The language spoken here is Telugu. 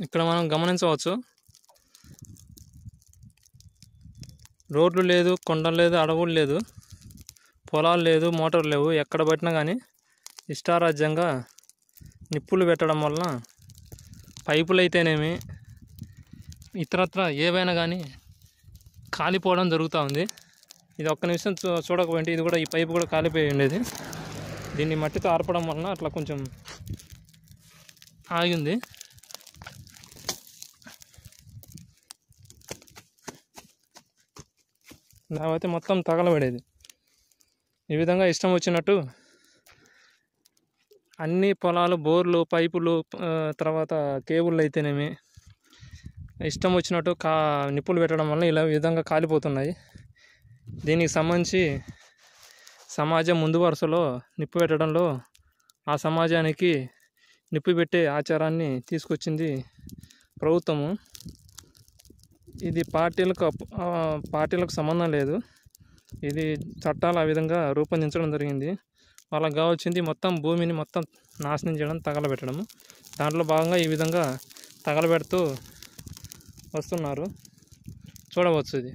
ఇక్కడ మనం గమనించవచ్చు, రోడ్లు లేదు, కొండలు లేదు, అడవులు లేదు, పొలాలు లేదు, మోటార్లు లేవు. ఎక్కడ పట్టినా కానీ ఇష్టారాజ్యంగా నిప్పులు పెట్టడం వలన పైపులు అయితేనేమి ఇతరత్ర ఏవైనా కానీ కాలిపోవడం జరుగుతూ ఉంది. ఇది ఒక్క నిమిషం చూడకపోయింటే ఇది కూడా, ఈ పైపు కూడా కాలిపోయి ఉండేది. దీన్ని మట్టితో ఆర్పడం వలన అట్లా కొంచెం ఆగింది. లేకపోతే మొత్తం తగలబడేది. ఈ విధంగా ఇష్టం వచ్చినట్టు అన్ని పొలాలు, బోర్లు, పైపులు, తర్వాత కేబుళ్ళు అయితేనేమి ఇష్టం వచ్చినట్టు నిప్పులు పెట్టడం వల్ల ఇలా విధంగా కాలిపోతున్నాయి. దీనికి సంబంధించి సమాజం ముందు వరుసలో నిప్పు పెట్టడంలో ఆ సమాజానికి నిప్పు పెట్టే ఆచారాన్ని తీసుకొచ్చింది ప్రభుత్వము. ఇది పార్టీలకు సంబంధం లేదు. ఇది చట్టాలు ఆ విధంగా రూపొందించడం జరిగింది. వాళ్ళకి కావాల్సింది మొత్తం భూమిని మొత్తం నాశనం చేయడం, తగలబెట్టడము. దాంట్లో భాగంగా ఈ విధంగా తగలబెడుతూ వస్తున్నారు. చూడవచ్చు ఇది.